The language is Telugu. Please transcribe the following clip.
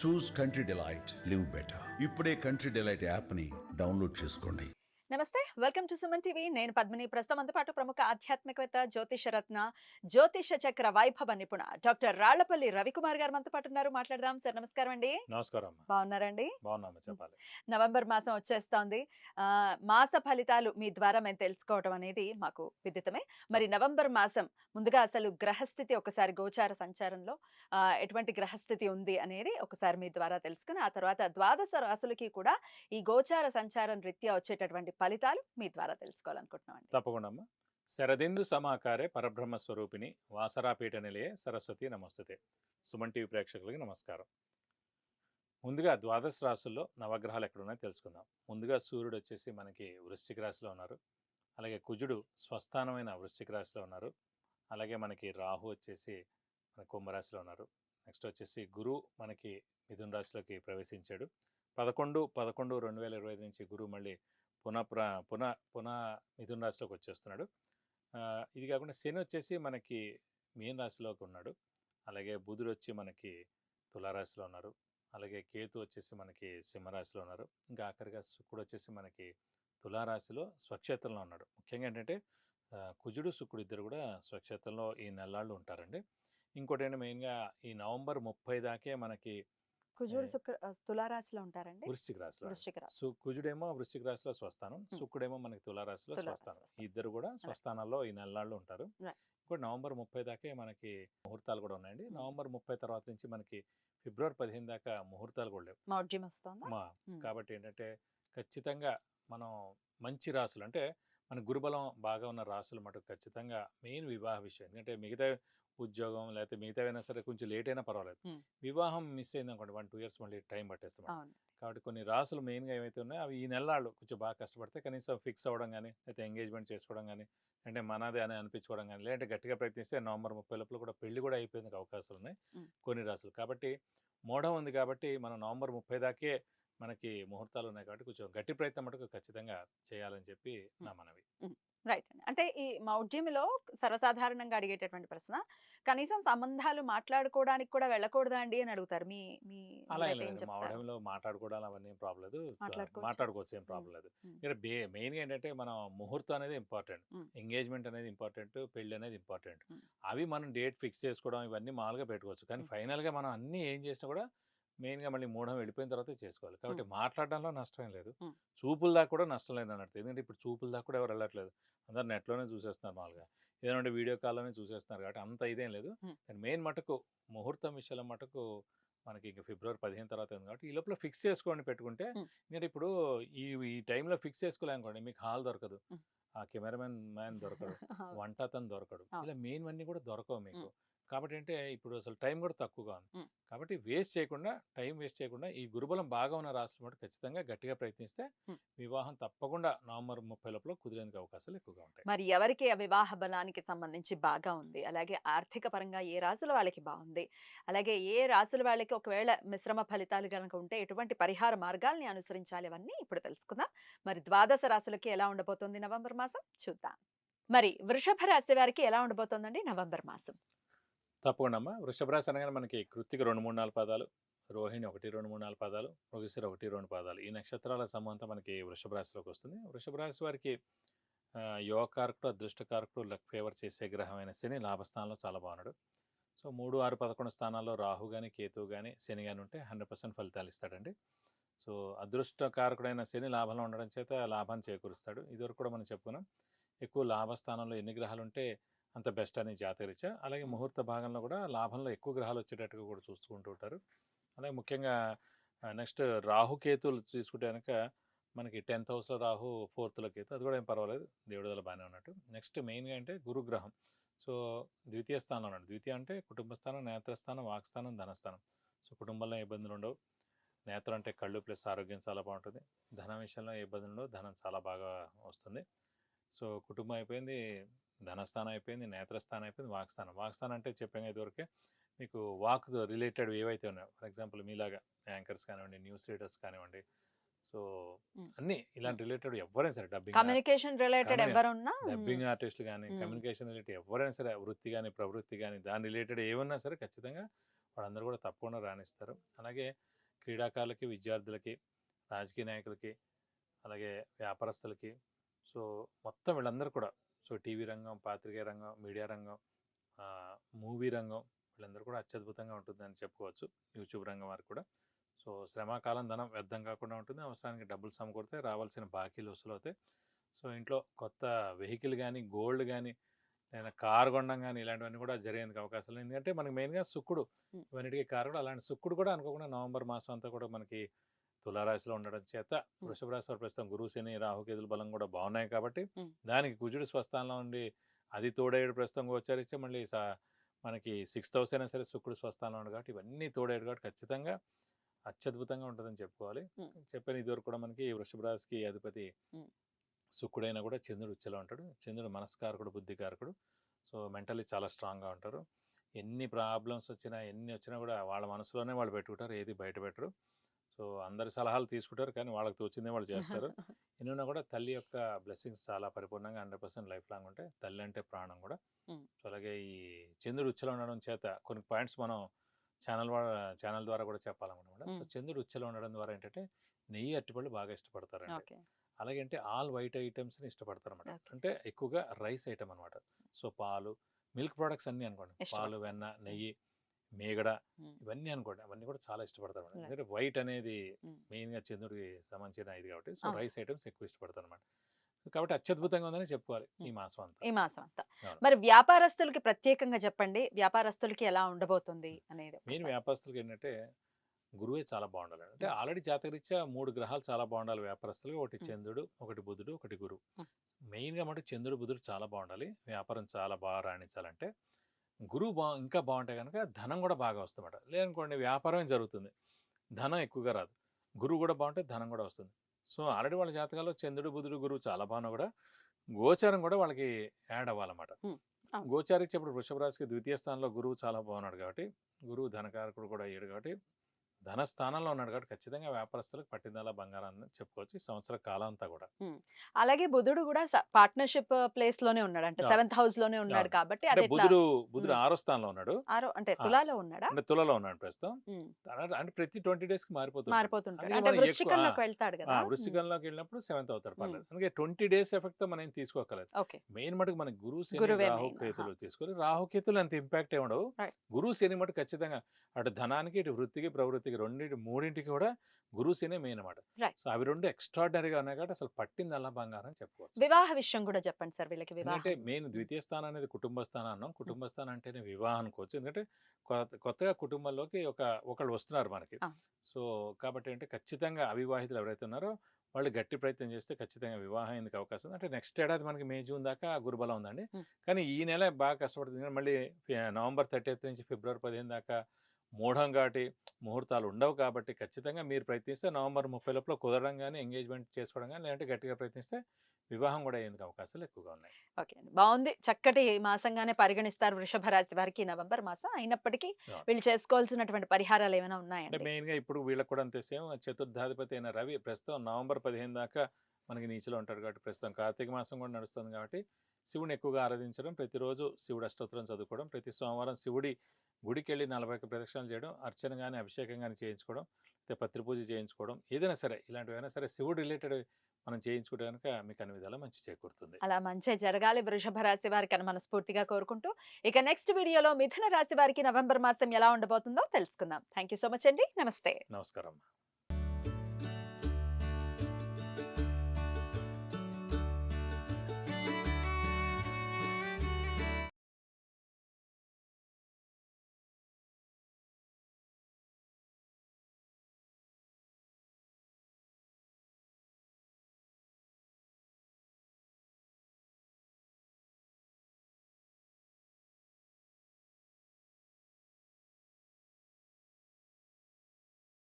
చూస్ కంట్రీ డిలైట్, లివ్ బెటర్. ఇప్పుడే కంట్రీ డిలైట్ యాప్ని డౌన్లోడ్ చేసుకోండి. నమస్తే, వెల్కమ్ టు సుమన్ టీవీ. నేను పద్మిని. ప్రస్తుతం మనతో పాటు ప్రముఖ ఆధ్యాత్మికవేత్త, జ్యోతిష రత్న, జ్యోతిష చక్ర వైభవ నిపుణ డాక్టర్ రాళ్లపల్లి రవికుమార్ గారు మనతో పాటు ఉన్నారు. మాట్లాడదాం. సార్ నమస్కారం అండి. నమస్కారం. బాగున్నారండి? బాగున్నాము. చెప్పాలి. నవంబర్ మాసం వచ్చేస్తోంది. మాస ఫలితాలు మీ ద్వారా మేము తెలుసుకోవడం అనేది మాకు విదితమే. మరి నవంబర్ మాసం ముందుగా అసలు గ్రహస్థితి ఒకసారి గోచార సంచారంలో ఎటువంటి గ్రహస్థితి ఉంది అనేది ఒకసారి మీ ద్వారా తెలుసుకుని, ఆ తర్వాత ద్వాదశ రాశులకి కూడా ఈ గోచార సంచారం రీత్యా వచ్చేటటువంటి ఫలితాలు మీ ద్వారా తెలుసుకోవాలనుకుంటున్నామండి. తప్పకుండా అమ్మా. శరదిందు సమాకారే పరబ్రహ్మ స్వరూపిణి వాసరాపీఠ నిలయే సరస్వతి నమస్తుతే. సుమన్ టీవీ ప్రేక్షకులకి నమస్కారం. ముందుగా ద్వాదశ రాశుల్లో నవగ్రహాలు ఎక్కడున్నాయో తెలుసుకుందాం. ముందుగా సూర్యుడు వచ్చేసి మనకి వృశ్చిక రాశిలో ఉన్నారు. అలాగే కుజుడు స్వస్థానమైన వృశ్చిక రాశిలో ఉన్నారు. అలాగే మనకి రాహు వచ్చేసి మన కుంభరాశిలో ఉన్నారు. నెక్స్ట్ వచ్చేసి గురు మనకి మిథున రాశిలోకి ప్రవేశించాడు. 11/11/2025 నుంచి గురువు మళ్ళీ పునః మిథున రాశిలోకి వచ్చేస్తున్నాడు. ఇది కాకుండా శని వచ్చేసి మనకి మీన రాశిలోకి ఉన్నాడు. అలాగే బుధుడు వచ్చి మనకి తులారాశిలో ఉన్నారు. అలాగే కేతు వచ్చేసి మనకి సింహరాశిలో ఉన్నారు. ఇంకా ఆఖరిగా శుక్రుడు వచ్చేసి మనకి తులారాశిలో స్వక్షేత్రంలో ఉన్నాడు. ముఖ్యంగా ఏంటంటే కుజుడు శుక్రుడు ఇద్దరు కూడా స్వక్షేత్రంలో ఈ నెలలాళ్ళు ఉంటారండి. ఇంకోటి ఏంటంటే మెయిన్గా ఈ నవంబర్ 30 దాకే మనకి కుజుడు తులారాశిలో ఉంటారండి. వృశ్చిక రాశిలో కుజుడేమో వృశ్చిక రాశిలో స్వస్థానం, శుక్రుడేమో మనకి తులారాశిలో స్వస్థానం. ఇద్దరు కూడా స్వస్థానాల్లో ఈ నెలలాళ్ళు ఉంటారు. ఇంకోటి నవంబర్ 30 దాకే మనకి ముహూర్తాలు కూడా ఉన్నాయండి. నవంబర్ 30 తర్వాత నుంచి మనకి ఫిబ్రవరి 15 దాకా ముహూర్తాలు కూడా లేవు. కాబట్టి ఏంటంటే ఖచ్చితంగా మనం మంచి రాసులు అంటే మన గురుబలం బాగా ఉన్న రాసులు మటుకు ఖచ్చితంగా మెయిన్ వివాహ విషయం. ఎందుకంటే మిగతా ఉద్యోగం లేకపోతే మిగతావైనా సరే కొంచెం లేట్ అయినా పర్వాలేదు. వివాహం మిస్ అయింది అనుకోండి 1-2 years మళ్ళీ టైం పట్టేస్తాం. కాబట్టి కొన్ని రాసులు మెయిన్గా ఏవైతే ఉన్నాయో అవి ఈ నెలలు కొంచెం బాగా కష్టపడితే కనీసం ఫిక్స్ అవ్వడం కానీ, లేకపోతే ఎంగేజ్మెంట్ చేసుకోవడం కానీ, అంటే మనదే అని అనిపించుకోవడం కానీ, లేదంటే గట్టిగా ప్రయత్నిస్తే నవంబర్ 30 లోపల కూడా పెళ్లి కూడా అయిపోయేందుకు అవకాశాలు ఉన్నాయి కొన్ని రాసులు. కాబట్టి మోఢం ఉంది కాబట్టి మనం నవంబర్ 30 దాకే మనకి ముహూర్తాలు ఉన్నాయి కాబట్టి కొంచెం గట్టి ప్రయత్నం మటుకు ఖచ్చితంగా చేయాలని చెప్పి నా మనవి. రైట్ అండి. అంటే ఈ మౌఢ్యమిలో సర్వసాధారణంగా అడిగేటటువంటి ప్రశ్న, కనీసం సంబంధాలు మాట్లాడుకోవడానికి కూడా వెళ్ళకూడదా అండి అని అడుగుతారు. మీ మీ అలా ఏం లేదు. మౌఢ్యంలో మాట్లాడుకోవడం అవన్నీ ఏం ప్రాబ్లం లేదు. మాట్లాడుకోవచ్చు, ఏం ప్రాబ్లం లేదు. ఇక్కడ మెయిన్గా ఏంటంటే మనం ముహూర్తం అనేది ఇంపార్టెంట్, ఎంగేజ్మెంట్ అనేది ఇంపార్టెంట్, పెళ్లి అనేది ఇంపార్టెంట్. అవి మనం డేట్ ఫిక్స్ చేసుకోవడం ఇవన్నీ మామూలుగా పెట్టుకోవచ్చు. కానీ ఫైనల్గా మనం అన్ని ఏం చేసినా కూడా మెయిన్గా మళ్ళీ మూఢం వెళ్ళిపోయిన తర్వాత చేసుకోవాలి. కాబట్టి మాట్లాడడంలో నష్టం లేదు, చూపుల దాకా కూడా నష్టం లేదు అన్నట్టు. ఎందుకంటే ఇప్పుడు చూపుల దాకా కూడా ఎవరు వెళ్ళట్లేదు, అందరు నెట్లోనే చూసేస్తున్నారు. మామూలుగా ఏదంటే వీడియో కాల్లోనే చూసేస్తున్నారు. కాబట్టి అంత ఇదేం లేదు. కానీ మెయిన్ మటుకు ముహూర్తం విషయంలో మటుకు మనకి ఇంకా ఫిబ్రవరి 15 తర్వాత ఉంది కాబట్టి ఈ లోపల ఫిక్స్ చేసుకోండి పెట్టుకుంటే. ఎందుకంటే ఇప్పుడు ఈ టైంలో ఫిక్స్ చేసుకోలేనుకోండి మీకు హాల్ దొరకదు, ఆ కెమెరామెన్ దొరకడు, వంట అతను దొరకడు, ఇలా మెయిన్ అన్నీ కూడా దొరకవు మీకు. కాబట్టి అంటే ఇప్పుడు అసలు టైం కూడా తక్కువగా ఉంది. కాబట్టి టైం వేస్ట్ చేయకుండా ఈ గురుబలం బాగా ఉన్న రాష్ట్రం మటు ఖచ్చితంగా గట్టిగా ప్రయత్నిస్తే వివాహం తప్పకుండా నవంబర్ 30 లోపల కుదిరేందుకు అవకాశాలు ఎక్కువగా ఉంటాయి. మరి ఎవరికి ఆ వివాహ బలానికి సంబంధించి బాగా ఉంది, అలాగే ఆర్థిక పరంగా ఏ రాసుల వాళ్ళకి బాగుంది, అలాగే ఏ రాసుల వాళ్ళకి ఒకవేళ మిశ్రమ ఫలితాలు కనుక ఉంటే ఎటువంటి పరిహార మార్గాల్ని అనుసరించాలి, అవన్నీ ఇప్పుడు తెలుసుకుందాం. మరి ద్వాదశ రాశులకి ఎలా ఉండబోతోంది నవంబర్ మాసం చూద్దాం. మరి వృషభ రాశి వారికి ఎలా ఉండబోతోందండి నవంబర్ మాసం? తప్పకుండా అమ్మా. వృషభ రాశి అనగానే మనకి కృత్తిక 2-3-4 పాదాలు, రోహిణి 1-2-3-4 పాదాలు, మృగశిర 1-2 పాదాలు, ఈ నక్షత్రాల సమూహంతో మనకి వృషభ రాశిలోకి వస్తుంది. వృషభ రాశి వారికి యోగకారకుడు, అదృష్టకారకుడు, లక్ ఫేవర్ చేసే గ్రహమైన శని లాభస్థానంలో చాలా బాగున్నాడు. సో 3, 6, 11 స్థానాల్లో రాహు కానీ, కేతువు కానీ, శని కానీ ఉంటే 100% ఫలితాలు ఇస్తాడండి. సో అదృష్టకారకుడైన శని లాభంలో ఉండడం చేత లాభాన్ని చేకూరుస్తాడు. ఇదివరకు కూడా మనం చెప్పుకున్నాం, ఎక్కువ లాభస్థానంలో ఎన్ని గ్రహాలు ఉంటే అంత బెస్ట్ అని జాతకరీత్యా. అలాగే ముహూర్త భాగంలో కూడా లాభంలో ఎక్కువ గ్రహాలు వచ్చేటట్టుగా కూడా చూసుకుంటూ ఉంటారు. అలాగే ముఖ్యంగా నెక్స్ట్ రాహుకేతులు తీసుకుంటే కనుక మనకి 10th హౌస్లో రాహు, 4th కేతు, అది కూడా ఏం పర్వాలేదు, దేవుడిదల బాగానే ఉన్నట్టు. నెక్స్ట్ మెయిన్గా అంటే గురుగ్రహం. సో ద్వితీయ స్థానంలో ఉన్నాడు. ద్వితీయ అంటే కుటుంబ స్థానం, నేత్రస్థానం, వాక్స్థానం, ధనస్థానం. సో కుటుంబంలో ఇబ్బందులు ఉండవు. నేత్రం అంటే కళ్ళు ప్లస్ ఆరోగ్యం చాలా బాగుంటుంది. ధనం విషయంలో ఏ ఇబ్బందులు ఉండవు, ధనం చాలా బాగా వస్తుంది. సో కుటుంబం అయిపోయింది, ధనస్థానం అయిపోయింది, నేత్రస్థానం అయిపోయింది, వాక్స్థానం. వాక్స్థానం అంటే చెప్పాను ఇదివరకే, మీకు వాక్ రిలేటెడ్ ఏవైతే ఉన్నాయో, ఫర్ ఎగ్జాంపుల్ మీలాగా యాంకర్స్ కానివ్వండి, న్యూస్ రీడర్స్ కానివ్వండి, సో అన్ని ఇలాంటి రిలేటెడ్ ఎవరైనా సరే, కమ్యూనికేషన్ రిలేటెడ్ ఎవరున్నా, డబ్బింగ్ ఆర్టిస్టులు కానీ, కమ్యూనికేషన్ రిలేటెడ్ ఎవరైనా సరే, వృత్తి కానీ ప్రవృత్తి కానీ దాని రిలేటెడ్ ఏమన్నా సరే ఖచ్చితంగా వాళ్ళందరూ కూడా తప్పకుండా రాణిస్తారు. అలాగే క్రీడాకారులకి, విద్యార్థులకి, రాజకీయ నాయకులకి, అలాగే వ్యాపారస్తులకి, సో మొత్తం వీళ్ళందరూ కూడా, సో టీవీ రంగం, పాత్రికేయ రంగం, మీడియా రంగం, మూవీ రంగం, వీళ్ళందరూ కూడా అత్యద్భుతంగా ఉంటుందని చెప్పుకోవచ్చు. యూట్యూబ్ రంగం వారికి కూడా. సో శ్రమకాలం ధనం వ్యర్థం కాకుండా ఉంటుంది. అవసరానికి డబ్బులు సమకూరుతాయి, రావాల్సిన బాకీలు వసూలు అవుతాయి. సో ఇంట్లో కొత్త వెహికల్ కానీ, గోల్డ్ కానీ, లేదా కారు కొనడం కానీ ఇలాంటివన్నీ కూడా జరిగేందుకు అవకాశాలు. ఎందుకంటే మనకి మెయిన్గా శుక్రుడు ఇవన్నిటికీ కారకుడు. అలాంటి శుక్రుడు కూడా అనుకోకుండా నవంబర్ మాసం అంతా కూడా మనకి తులారాశిలో ఉండడం చేత వృషభ రాశి వారు ప్రస్తుతం గురు, శని, రాహుకేతుల బలం కూడా బాగున్నాయి కాబట్టి దానికి కుజుడు స్వస్థానంలో ఉండి అది తోడేడు ప్రస్తుతం గోచరించి మళ్ళీ మనకి 6th హౌస్ అయినా సరే శుక్రుడు స్వస్థానంలో ఉన్నాడు కాబట్టి ఇవన్నీ తోడేడు కాబట్టి ఖచ్చితంగా అత్యద్భుతంగా ఉంటుందని చెప్పుకోవాలి. చెప్పాను ఇదివరకు కూడా మనకి వృషభ రాశికి అధిపతి శుక్రుడైనా కూడా చంద్రుడు ఉచ్చలో ఉంటాడు. చంద్రుడు మనస్కారకుడు, బుద్ధికారకుడు. సో మెంటల్లీ చాలా స్ట్రాంగ్గా ఉంటారు. ఎన్ని ప్రాబ్లమ్స్ వచ్చినా, ఎన్ని వచ్చినా కూడా వాళ్ళ మనసులోనే వాళ్ళు పెట్టుకుంటారు, ఏది బయట పెట్టరు. సో అందరి సలహాలు తీసుకుంటారు, కానీ వాళ్ళకి తోచిందే వాళ్ళు చేస్తారు. ఎన్నున్నా కూడా తల్లి యొక్క బ్లెస్సింగ్స్ చాలా పరిపూర్ణంగా 100% లైఫ్ లాంగ్ ఉంటాయి. తల్లి అంటే ప్రాణం కూడా. సో అలాగే ఈ చంద్రుడు ఉచ్చలో ఉండడం చేత కొన్ని పాయింట్స్ మనం ఛానల్ ద్వారా కూడా చెప్పాలన్నమాట. సో చంద్రుడు ఉచ్చలో ఉండడం ద్వారా ఏంటంటే నెయ్యి, అరటిపళ్ళు బాగా ఇష్టపడతారండి. అలాగే అంటే ఆల్ వైట్ ఐటమ్స్ని ఇష్టపడతారు అనమాట. అంటే ఎక్కువగా రైస్ ఐటమ్ అనమాట. సో పాలు, మిల్క్ ప్రొడక్ట్స్ అన్నీ అనుకోండి, పాలు, వెన్న, నెయ్యి, మీగడ, ఇవన్నీ అనుకోండి, అవన్నీ కూడా చాలా ఇష్టపడతారు అనమాట. ఎందుకంటే వైట్ అనేది మెయిన్గా చంద్రుడికి సంబంధించిన ఇది కాబట్టి సో రైస్ ఐటమ్స్ ఎక్కువ ఇష్టపడతారు అనమాట. కాబట్టి అత్యద్భుతంగా ఉందని చెప్పుకోవాలి ఈ మాసం అంతా. మరి వ్యాపారస్తులకి ప్రత్యేకంగా చెప్పండి, వ్యాపారస్తులకి ఎలా ఉండబోతుంది అనేది. మెయిన్ వ్యాపారస్తులకి ఏంటంటే గురువే చాలా బాగుండాలి. అంటే ఆల్రెడీ జాతకరీత్యా 3 గ్రహాలు చాలా బాగుండాలి వ్యాపారస్తులుగా. ఒకటి చంద్రుడు, ఒకటి బుధుడు, ఒకటి గురువు. మెయిన్గా అంటే చంద్రుడు, బుధుడు చాలా బాగుండాలి. వ్యాపారం చాలా బాగా రాణించాలంటే గురువు ఇంకా బాగుంటే కనుక ధనం కూడా బాగా వస్తుందన్నమాట. లేదనుకోండి వ్యాపారమే జరుగుతుంది, ధనం ఎక్కువగా రాదు. గురువు కూడా బాగుంటే ధనం కూడా వస్తుంది. సో ఆల్రెడీ వాళ్ళ జాతకాల్లో చంద్రుడు, బుధుడు, గురువు చాలా బాగున్నా కూడా గోచారం కూడా వాళ్ళకి యాడ్ అవ్వాలన్నమాట. గోచారిచ్చేప్పుడు వృషభ రాశికి ద్వితీయ స్థానంలో గురువు చాలా బాగున్నాడు కాబట్టి, గురువు ధనకారకుడు కూడా అయ్యాడు కాబట్టి, ధనస్థానంలో ఉన్నాడు కాబట్టి ఖచ్చితంగా వ్యాపారస్తులకు పట్టిందల్లా బంగారాన్ని చెప్పుకోవచ్చు ఈ సంవత్సర కాలం అంతా కూడా. అలాగే బుధుడు కూడా పార్ట్నర్షిప్ ప్లేస్ లోనే ఉన్నాడు, అంటే 7th హౌస్ లోనే ఉన్నాడు కాబట్టి బుధుడు 6వ స్థానంలో ఉన్నాడు. అంటే తులాలో ఉన్నాడా? అంటే తులలో ఉన్నాడు ప్రస్తుతం. అంటే ప్రతి 20 days కి మారిపోతుంటాడు. అంటే వృశ్చికంలోకి వెళ్తాడు కదా, వృశ్చికంలోకి వెళ్ళినప్పుడు 7th అవుతాడు. పర్లేదు. అందుకే 20 days ఎఫెక్ట్ తో మనం తీసుకోకలేదు. మెయిన్ మటుకు మనకి గురు, శని, రాహుకేతులు తీసుకొని, రాహుకేతులు అంత ఇంపాక్ట్ ఏమి ఉండవు. గురు, శని మటుకు ఖచ్చితంగా అటు ధనానికి, ఇటు వృత్తికి, ప్రవృత్తికి, మూడింటికి కూడా గురు, శని మెయిన్ అన్నమాట. సో అవి రెండు ఎక్స్ట్రాడినరీగా ఉన్నాయి కాబట్టి అసలు పట్టిందల్లా బంగారం చెప్పుకోవచ్చు. వివాహ విషయం కూడా చెప్పండి సార్ వీళ్ళకి. అంటే మెయిన్ ద్వితీయ స్థానం అనేది కుటుంబ స్థానం అన్నాం. కుటుంబ స్థానం అంటేనే వివాహం అనుకోవచ్చు. ఎందుకంటే కొత్తగా కుటుంబంలోకి ఒకళ్ళు వస్తున్నారు మనకి. సో కాబట్టి అంటే ఖచ్చితంగా అవివాహితులు ఎవరైతే ఉన్నారో వాళ్ళు గట్టి ప్రయత్నం చేస్తే ఖచ్చితంగా వివాహం ఎందుకు అవకాశం ఉంది. అంటే నెక్స్ట్ ఏడాది మనకి మే, జూన్ దాకా గురుబలం ఉందండి. కానీ ఈ నెల బాగా కష్టపడుతుంది. మళ్ళీ నవంబర్ 30th నుంచి ఫిబ్రవరి 15 దాకా మూఢం కాబట్టి ముహూర్తాలు ఉండవు కాబట్టి ఖచ్చితంగా మీరు ప్రయత్నిస్తే నవంబర్ 30 లోపల కుదరడం కానీ, ఎంగేజ్మెంట్ చేసుకోవడం కానీ, లేదంటే గట్టిగా ప్రయత్నిస్తే వివాహం కూడా అయ్యేందుకు అవకాశాలు ఎక్కువగా ఉన్నాయి. ఓకే అండి, బాగుంది. చక్కటి మాసంగానే పరిగణిస్తారు వృషభ రాశి వారికి నవంబర్ మాసం. అయినప్పటికీ వీళ్ళు చేసుకోవాల్సినటువంటి పరిహారాలు ఏమైనా ఉన్నాయంటే మెయిన్ గా ఇప్పుడు వీళ్ళకి కూడా అంతే సేమ్. చతుర్థాధిపతి అయిన రవి ప్రస్తుతం నవంబర్ 15 దాకా మనకి నీచలో ఉంటాడు కాబట్టి ప్రస్తుతం కార్తీక మాసం కూడా నడుస్తుంది కాబట్టి శివుని ఎక్కువగా ఆరాధించడం, ప్రతిరోజు శివుడు అష్టోత్తరం చదువుకోవడం, ప్రతి సోమవారం శివుడి గుడికి వెళ్ళి 41 ప్రదక్షిణలు చేయడం, అర్చన కానీ, అభిషేకం కానీ చేయించుకోవడం, లేకపోతే పత్రి పూజ చేయించుకోవడం, ఏదైనా సరే ఇలాంటివైనా సరే శివుడు రిలేటెడ్ మనం చేయించుకుంటే కనుక మీకు అన్ని విధాలా మంచి చేకూరుతుంది. అలా మంచి జరగాలి వృషభ రాశి వారికి అని మనస్ఫూర్తిగా కోరుకుంటూ, ఇక నెక్స్ట్ వీడియోలో మిథున రాశి వారికి నవంబర్ మాసం ఎలా ఉండబోతుందో తెలుసుకుందాం. థ్యాంక్ యూ సో మచ్ అండి. నమస్తే. నమస్కారం.